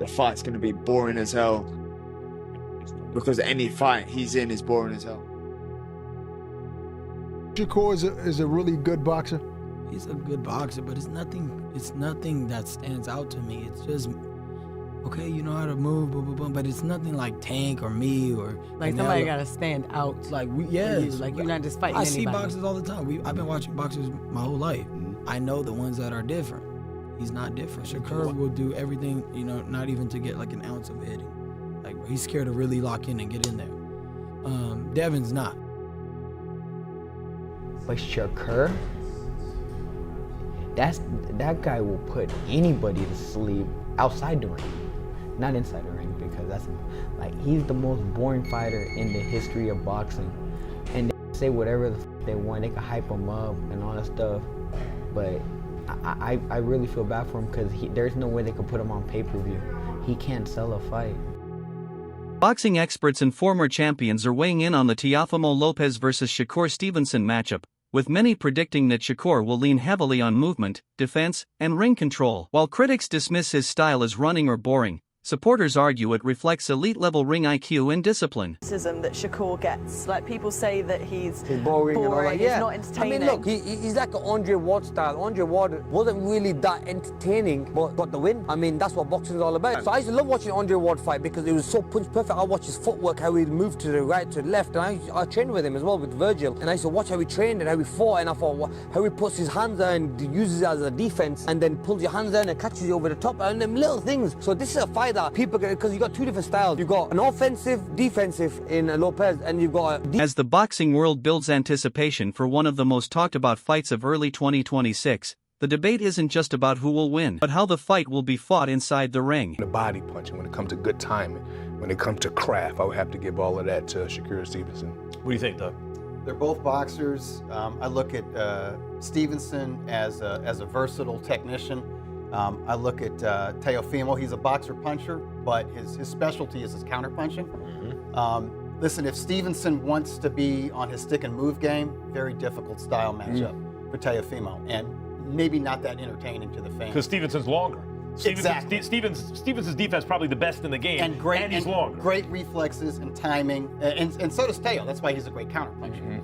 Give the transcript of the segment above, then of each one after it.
the fight's going to be boring as hell. Because any fight he's in is boring as hell. Shakur is a really good boxer. He's a good boxer, but it's nothing that stands out to me. It's just, okay, you know how to move, blah, blah, blah, but it's nothing like Tank or me or like somebody got to stand out. Like like you're not just fighting I anybody. see boxers all the time. I've been watching boxers my whole life. I know the ones that are different. He's not different. Shakur will do everything, you know, not even to get like an ounce of hitting. Like he's scared to really lock in and get in there. Devin's not. But Shakur, that guy will put anybody to sleep outside the ring, not inside the ring, because that's like he's the most boring fighter in the history of boxing. And they say whatever they want, they can hype him up and all that stuff, but I really feel bad for him because there's no way they could put him on pay-per-view. He can't sell a fight. Boxing experts and former champions are weighing in on the Teofimo Lopez versus Shakur Stevenson matchup, with many predicting that Shakur will lean heavily on movement, defense, and ring control. While critics dismiss his style as running or boring, supporters argue it reflects elite-level ring IQ and discipline. That Shakur gets, like people say that he's boring and all that. He's not entertaining. I mean, look, he's like an Andre Ward style. Andre Ward wasn't really that entertaining, but got the win. I mean, that's what boxing is all about. So I used to love watching Andre Ward fight because it was so punch perfect. I watched his footwork, how he moved to the right, to the left, and I trained with him as well, with Virgil. And I used to watch how he trained and how he fought, and I thought how he puts his hands there and uses it as a defense, and then pulls your hands down and catches you over the top, and them little things. So this is a fight that people get, because you got two different styles. You've got an offensive, defensive in Lopez, and you've got As the boxing world builds anticipation for one of the most talked about fights of early 2026, the debate isn't just about who will win, but how the fight will be fought inside the ring. The body punching, when it comes to good timing, when it comes to craft, I would have to give all of that to Shakur Stevenson. What do you think, Doug? They're both boxers. I look at Stevenson as a versatile technician. I look at Teofimo. He's a boxer puncher, but his specialty is his counter punching. Listen, if Stevenson wants to be on his stick and move game, very difficult style matchup for Teofimo, and maybe not that entertaining to the fans. Because Stevenson's longer. Exactly. Stevenson's defense probably the best in the game, and he's longer. Great reflexes and timing, and so does Teo. That's why he's a great counter puncher.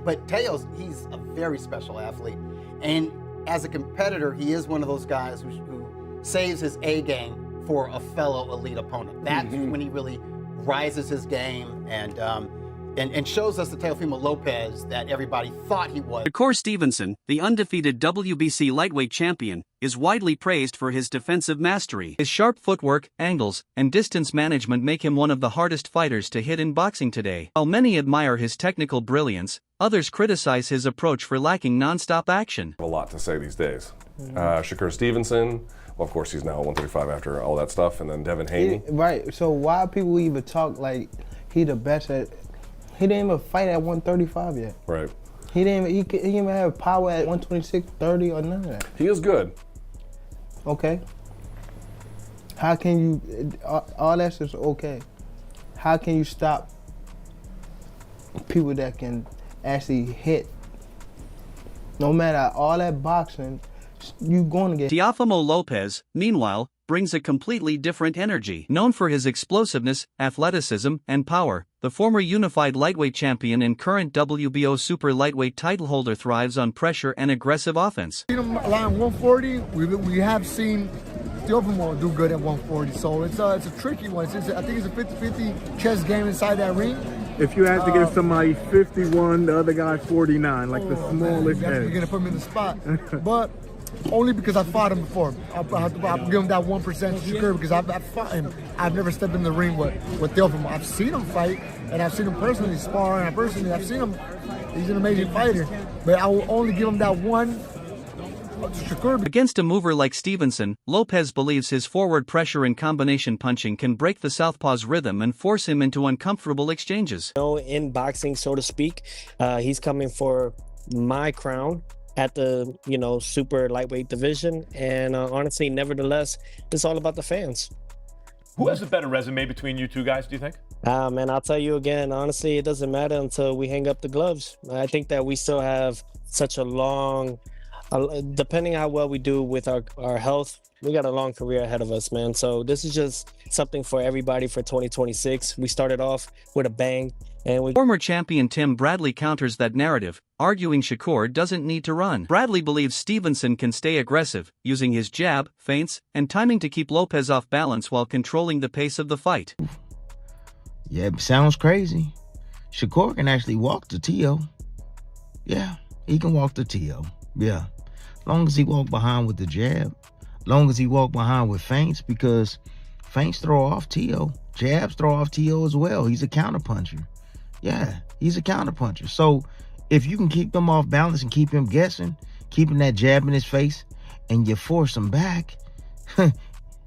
But Teo's, he's a very special athlete, and as a competitor, he is one of those guys who saves his A game for a fellow elite opponent. That's when he really rises his game and shows us the Teofimo Lopez that everybody thought he was. Shakur Stevenson, the undefeated WBC lightweight champion, is widely praised for his defensive mastery. His sharp footwork, angles, and distance management make him one of the hardest fighters to hit in boxing today. While many admire his technical brilliance, others criticize his approach for lacking non-stop action. A lot to say these days. Shakur Stevenson, well, of course he's now 135 after all that stuff, and then Devin Haney. Right, so why people even talk like he the best at, he didn't even fight at 135 yet. Right. He didn't even have power at 126, 30 or none of that. He is good. Okay. How can you, all that's just okay. How can you stop people that can actually hit? No matter all that boxing, you going to get. Teofimo Lopez, meanwhile, brings a completely different energy. Known for his explosiveness, athleticism, and power, the former unified lightweight champion and current WBO super lightweight title holder thrives on pressure and aggressive offense. Seen him around 140. We have seen Teofimo do good at 140, so it's a tricky one. I think it's a 50-50 chess game inside that ring. If you had to give somebody 51, the other guy 49, like the smallest edge. You're gonna put him in the spot, but only because I fought him before. I'll give him that 1% Shakur because I've fought him. I've never stepped in the ring with Teofimo. I've seen him fight, and I've seen him personally spar, and I've seen him. He's an amazing fighter, but I will only give him that one. Shakur. Against a mover like Stevenson, Lopez believes his forward pressure and combination punching can break the southpaw's rhythm and force him into uncomfortable exchanges. In boxing, so to speak, he's coming for my crown at the super lightweight division, and honestly, nevertheless, it's all about the fans. Who has a better resume between you two guys, do you think? Man, I'll tell you again, honestly, it doesn't matter until we hang up the gloves. I think that we still have such a long Depending on how well we do with our health, we got a long career ahead of us, man. So this is just something for everybody for 2026. We started off with a bang. Former champion Tim Bradley counters that narrative, arguing Shakur doesn't need to run. Bradley believes Stevenson can stay aggressive, using his jab, feints, and timing to keep Lopez off balance while controlling the pace of the fight. Yeah, it sounds crazy. Shakur can actually walk to Teo. Yeah, he can walk to Teo. Yeah, long as he walk behind with the jab, long as he walk behind with feints, because feints throw off Teo, jabs throw off Teo as well. He's a counterpuncher. Yeah, he's a counterpuncher. So if you can keep him off balance and keep him guessing, keeping that jab in his face, and you force him back,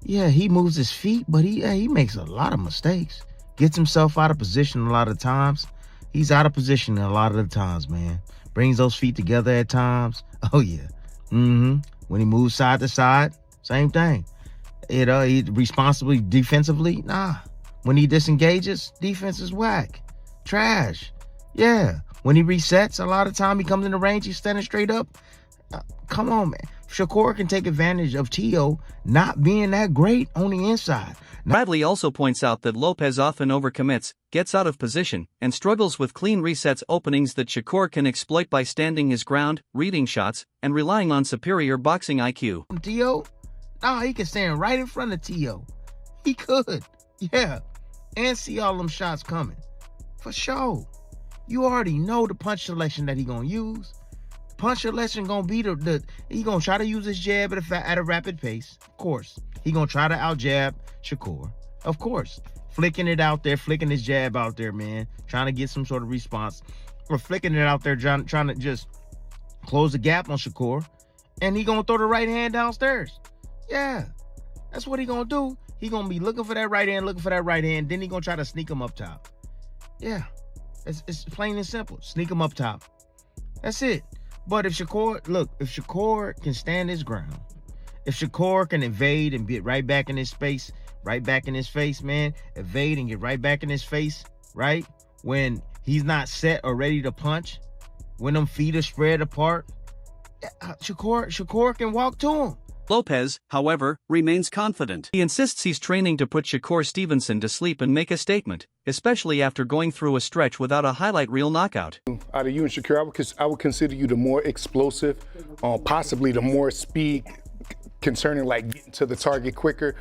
yeah, he moves his feet, but he makes a lot of mistakes. Gets himself out of position a lot of times. He's out of position a lot of the times, man. Brings those feet together at times. Oh, yeah. When he moves side to side, same thing. He responsibly defensively, nah. When he disengages, defense is whack. Trash. Yeah. When he resets, a lot of time he comes in the range, he's standing straight up. Come on, man. Shakur can take advantage of Teo not being that great on the inside. Bradley also points out that Lopez often overcommits, gets out of position, and struggles with clean resets openings that Shakur can exploit by standing his ground, reading shots, and relying on superior boxing IQ. Teo? Nah, he can stand right in front of Teo. He could. Yeah. And see all them shots coming. For sure. You already know the punch selection that he gonna use. Punch selection gonna be he gonna try to use his jab at a rapid pace. Of course. He gonna try to out jab Shakur. Of course. Flicking it out there, flicking his jab out there, man. Trying to get some sort of response. Or flicking it out there, trying to just close the gap on Shakur. And he gonna throw the right hand downstairs. Yeah. That's what he gonna do. He gonna be looking for that right hand, then he gonna try to sneak him up top. Yeah. It's plain and simple. Sneak him up top. That's it. But if Shakur can stand his ground, if Shakur can evade and get right back in his space, right back in his face, man, evade and get right back in his face, right? When he's not set or ready to punch, when them feet are spread apart, Shakur can walk to him. Lopez, however, remains confident. He insists he's training to put Shakur Stevenson to sleep and make a statement, especially after going through a stretch without a highlight reel knockout. Out of you and Shakur, I would consider you the more explosive, possibly the more speed concerning like getting to the target quicker.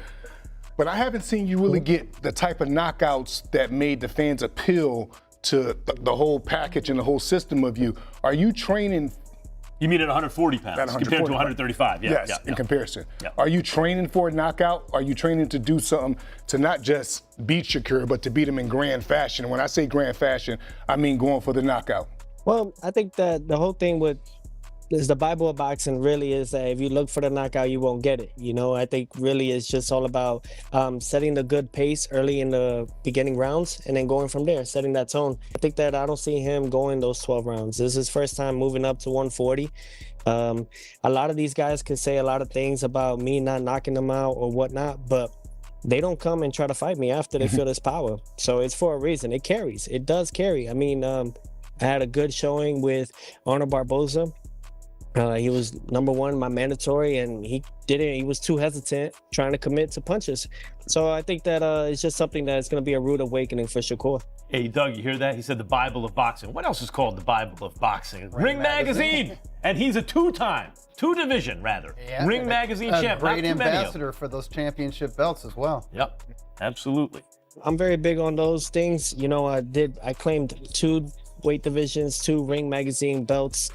But I haven't seen you really get the type of knockouts that made the fans appeal to the whole package and the whole system of you. Are you training? You mean at 140 pounds compared to 135? Yeah, yes, in comparison. Yeah. Are you training for a knockout? Are you training to do something to not just beat Shakur, but to beat him in grand fashion? And when I say grand fashion, I mean going for the knockout. Well, I think that the whole thing is the Bible of boxing really is that if you look for the knockout, you won't get it. You know, I think really it's just all about setting the good pace early in the beginning rounds and then going from there, setting that tone. I think that I don't see him going those 12 rounds. This is his first time moving up to 140. A lot of these guys can say a lot of things about me not knocking them out or whatnot, but they don't come and try to fight me after they feel this power. So it's for a reason. It carries. It does carry. I mean, I had a good showing with Arnold Barboza. He was #1, my mandatory, and he was too hesitant trying to commit to punches. So I think that it's just something that's going to be a rude awakening for Shakur. Hey, Doug, you hear that? He said the Bible of boxing. What else is called the Bible of boxing? Ring Magazine. And he's a two-division Ring Magazine champ. Great ambassador for those championship belts as well. Yep, absolutely. I'm very big on those things. You know, I claimed 2 weight divisions, 2 Ring Magazine belts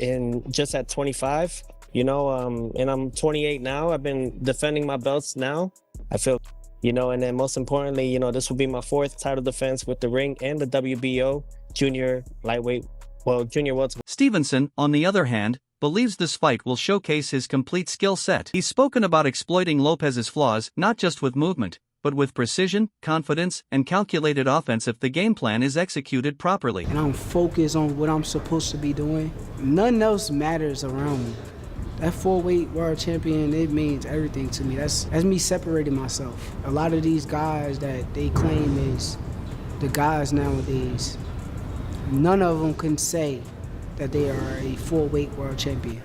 just at 25, you know, and I'm 28 now. I've been defending my belts now. I feel, you know, and then most importantly, you know, this will be my 4th title defense with the Ring and the WBO junior welterweight. Stevenson, on the other hand, believes this fight will showcase his complete skill set. He's spoken about exploiting Lopez's flaws, not just with movement, but with precision, confidence, and calculated offense if the game plan is executed properly. And I'm focused on what I'm supposed to be doing. Nothing else matters around me. That 4-weight world champion, it means everything to me. That's me separating myself. A lot of these guys that they claim is the guys nowadays, none of them can say that they are a 4-weight world champion.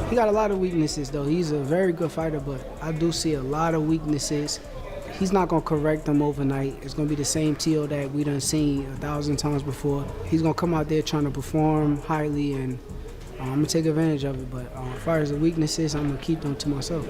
He got a lot of weaknesses, though. He's a very good fighter, but I do see a lot of weaknesses. He's not going to correct them overnight. It's going to be the same Tio that we done seen 1,000 times before. He's going to come out there trying to perform highly, and I'm going to take advantage of it. But as far as the weaknesses, I'm going to keep them to myself.